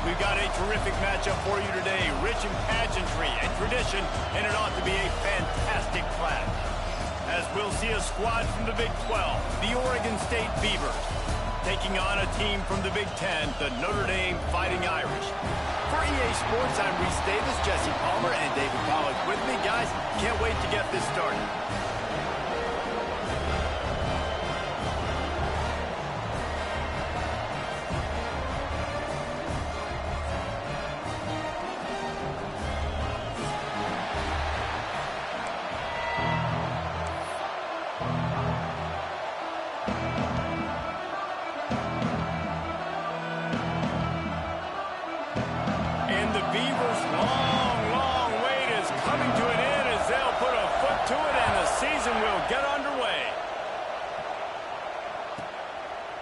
We've got a terrific matchup for you today, rich in pageantry and tradition, and it ought to be a fantastic clash. As we'll see a squad from the Big 12, the Oregon State Beavers, taking on a team from the Big 10, the Notre Dame Fighting Irish. For EA Sports, I'm Reese Davis, Jesse Palmer, and David Pollack with me. Guys, can't wait to get this started.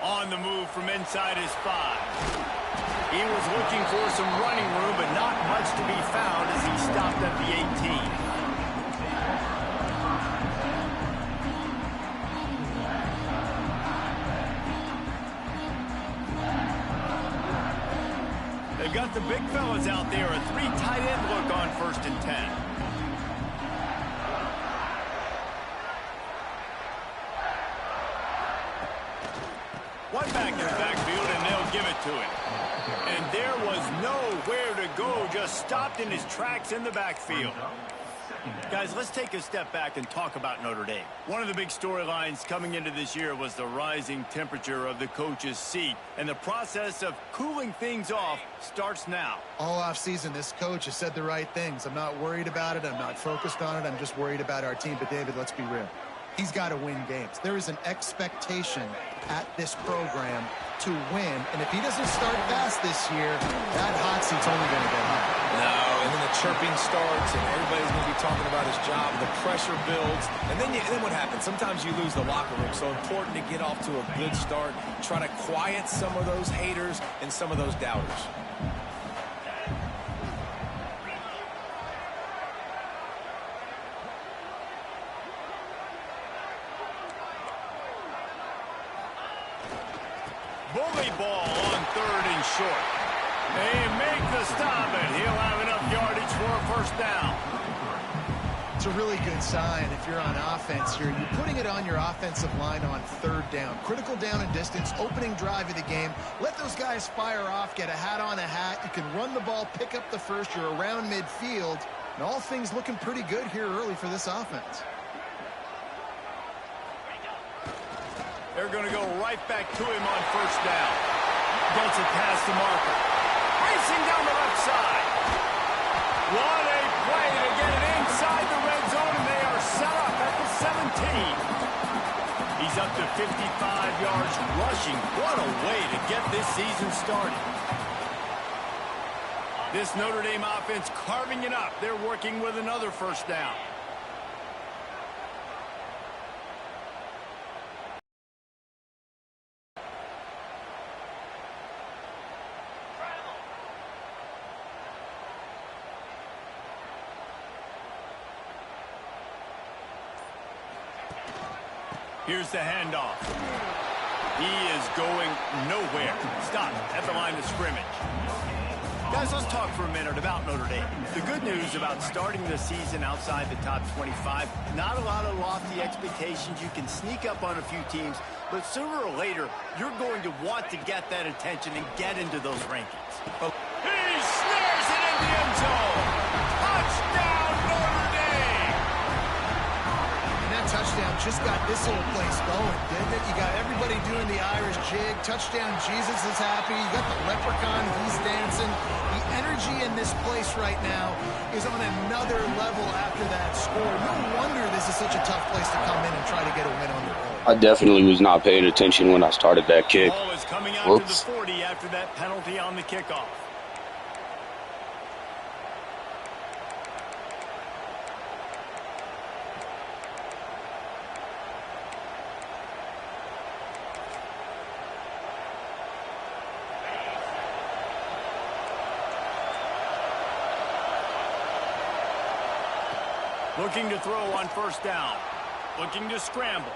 On the move from inside his 5. He was looking for some running room, but not much to be found as he stopped at the 18. They've got the big fellas out there, a 3 tight end look on 1st and 10. One back in the backfield, and they'll give it to him. And there was nowhere to go, just stopped in his tracks in the backfield. Guys, let's take a step back and talk about Notre Dame. One of the big storylines coming into this year was the rising temperature of the coach's seat, and the process of cooling things off starts now. All offseason, this coach has said the right things. I'm not worried about it. I'm not focused on it. I'm just worried about our team. But, David, let's be real. He's got to win games. There is an expectation at this program to win. And if he doesn't start fast this year, that hot seat's only going to get hot. No, and then the chirping starts, and everybody's going to be talking about his job. The pressure builds. And then what happens? Sometimes you lose the locker room. So important to get off to a good start. Try to quiet some of those haters and some of those doubters. Bully ball on 3rd and short. They make the stop, and he'll have enough yardage for a 1st down. It's a really good sign if you're on offense here. You're putting it on your offensive line on 3rd down. Critical down and distance, opening drive of the game. Let those guys fire off, get a hat on a hat. You can run the ball, pick up the 1st. You're around midfield. And all things looking pretty good here early for this offense. They're going to go right back to him on 1st down. Gets it past the marker. Racing down the left side. What a play to get it inside the red zone, and they are set up at the 17. He's up to 55 yards rushing. What a way to get this season started. This Notre Dame offense carving it up. They're working with another 1st down. Here's the handoff. He is going nowhere. Stop at the line of scrimmage. Guys, let's talk for a minute about Notre Dame. The good news about starting the season outside the top 25, not a lot of lofty expectations. You can sneak up on a few teams, but sooner or later, you're going to want to get that attention and get into those rankings. Oh. He snares it in the end zone. Touchdown, Notre Dame! Touchdown just got this whole place going, didn't it? You got everybody doing the Irish jig. Touchdown, Jesus is happy. You got the leprechaun, he's dancing. The energy in this place right now is on another level after that score. No wonder this is such a tough place to come in and try to get a win on their own. I definitely was not paying attention when I started that kick. Ball is coming out to the 40 after that penalty on the kickoff. Looking to throw on 1st down. Looking to scramble.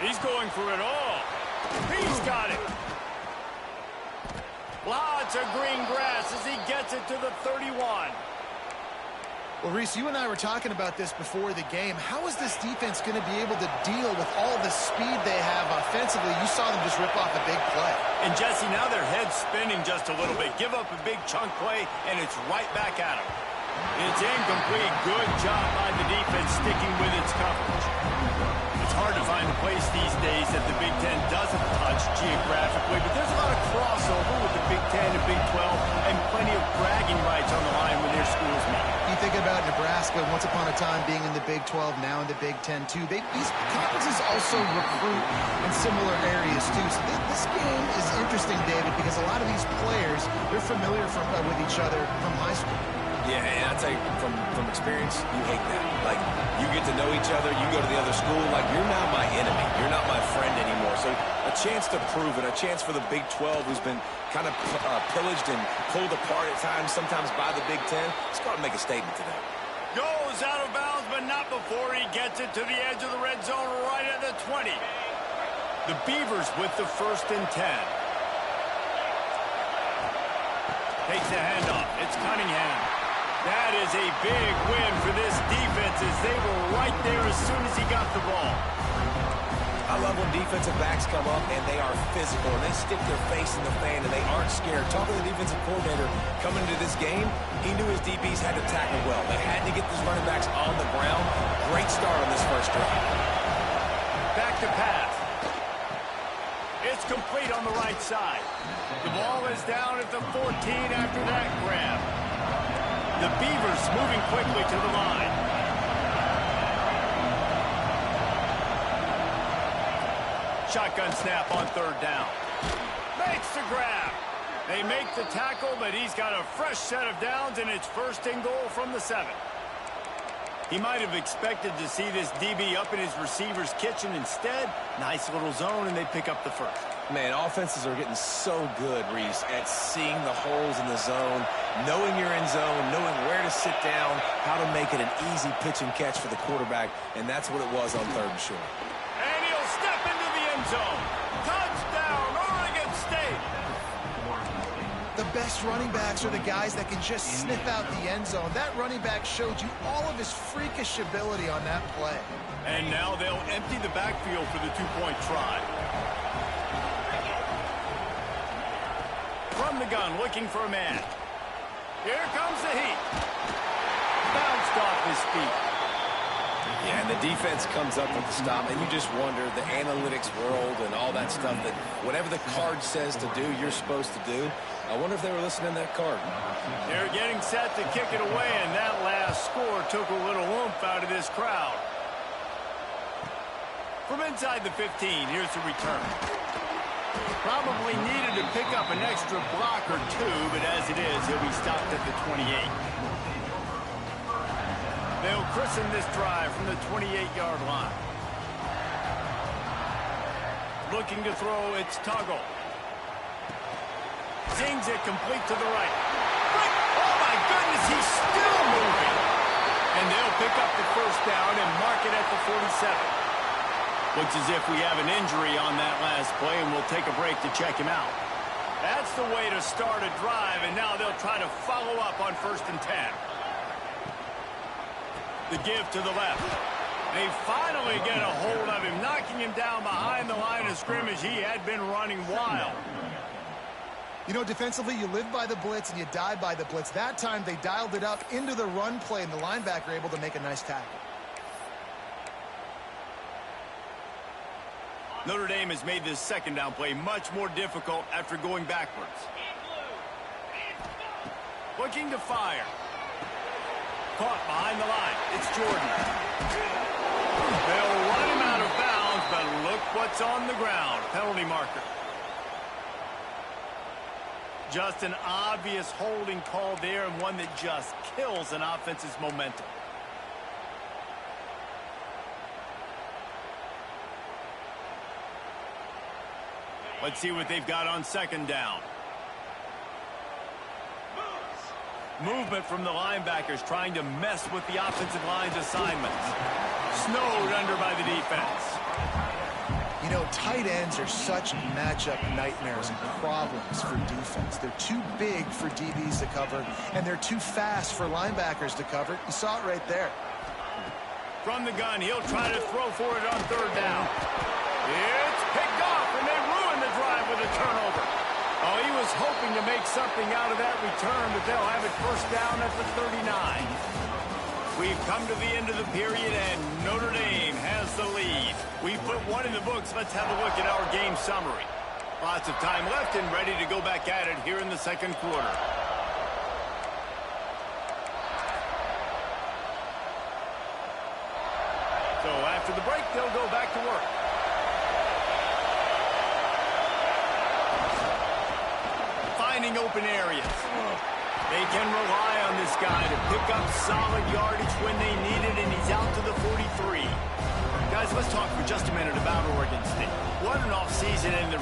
He's going for it all. He's got it. Lots of green grass as he gets it to the 31. Well, Reese, you and I were talking about this before the game. How is this defense going to be able to deal with all the speed they have offensively? You saw them just rip off a big play. And, Jesse, now their head's spinning just a little bit. Give up a big chunk play, and it's right back at them. It's incomplete. Good job by the defense sticking with its coverage. It's hard to find a place these days that the Big Ten doesn't touch geographically, but there's a lot of crossover with the Big Ten and Big 12 and plenty of bragging rights on the line when their schools meet. You think about Nebraska, once upon a time being in the Big 12, now in the Big 10 too. These conferences also recruit in similar areas too. So this game is interesting, David, because a lot of these players, they're familiar with each other from high school. Yeah, and I'll tell you, from experience, you hate that. Like, you get to know each other, you go to the other school, like, you're now my enemy. You're not my friend anymore. So a chance to prove it, a chance for the Big 12, who's been kind of pillaged and pulled apart at times, sometimes by the Big 10. Let's go out and make a statement today. Goes out of bounds, but not before he gets it to the edge of the red zone right at the 20. The Beavers with the 1st and 10. Takes the handoff. It's Cunningham. That is a big win for this defense as they were right there as soon as he got the ball. I love when defensive backs come up and they are physical and they stick their face in the fan and they aren't scared. Talking to the defensive coordinator coming into this game, he knew his DBs had to tackle well. They had to get these running backs on the ground. Great start on this first drive. Back to pass. It's complete on the right side. The ball is down at the 14 after that grab. The Beavers moving quickly to the line. Shotgun snap on 3rd down. Makes the grab. They make the tackle, but he's got a fresh set of downs, and it's 1st and goal from the 7. He might have expected to see this DB up in his receiver's kitchen. Instead, nice little zone, and they pick up the 1st. Man, offenses are getting so good, Reese, at seeing the holes in the zone, knowing you're in zone, knowing where to sit down, how to make it an easy pitch and catch for the quarterback, and that's what it was on 3rd and short. And he'll step into the end zone. Touchdown, Oregon State! The best running backs are the guys that can just sniff out the end zone. That running back showed you all of his freakish ability on that play. And now they'll empty the backfield for the 2-point try. From the gun, looking for a man. Here comes the heat. Bounced off his feet. Yeah, and the defense comes up with the stop, and you just wonder, the analytics world and all that stuff, that whatever the card says to do, you're supposed to do. I wonder if they were listening to that card. They're getting set to kick it away, and that last score took a little oomph out of this crowd. From inside the 15, here's the return. Probably needed to pick up an extra block or two, but as it is, he'll be stopped at the 28. They'll christen this drive from the 28-yard line. Looking to throw, it's Tuggle. Zings it complete to the right. Oh, my goodness, he's still moving. And they'll pick up the 1st down and mark it at the 47. Looks as if we have an injury on that last play, and we'll take a break to check him out. That's the way to start a drive, and now they'll try to follow up on 1st and 10. The give to the left. They finally get a hold of him, knocking him down behind the line of scrimmage. He had been running wild. You know, defensively, you live by the blitz and you die by the blitz. That time, they dialed it up into the run play, and the linebacker able to make a nice tackle. Notre Dame has made this 2nd down play much more difficult after going backwards. Looking to fire. Caught behind the line. It's Jordan. They'll run him out of bounds, but look what's on the ground. Penalty marker. Just an obvious holding call there, and one that just kills an offense's momentum. Let's see what they've got on 2nd down. Movement from the linebackers trying to mess with the offensive line's assignments. Snowed under by the defense. You know, tight ends are such matchup nightmares and problems for defense. They're too big for DBs to cover, and they're too fast for linebackers to cover. You saw it right there. From the gun, he'll try to throw for it on third down. It's picked off, and they ruin the drive with a turnover. Oh, he was hoping to make something out of that return, but they'll have it first down at the 39. We've come to the end of the period, and Notre Dame has the lead. We've put one in the books. Let's have a look at our game summary. Lots of time left and ready to go back at it here in the second quarter. So after the break, they'll go back to work. Finding open areas. They can rely on this guy to pick up solid yardage when they need it, and he's out to the 43. Guys, let's talk for just a minute about Oregon State. What an offseason in the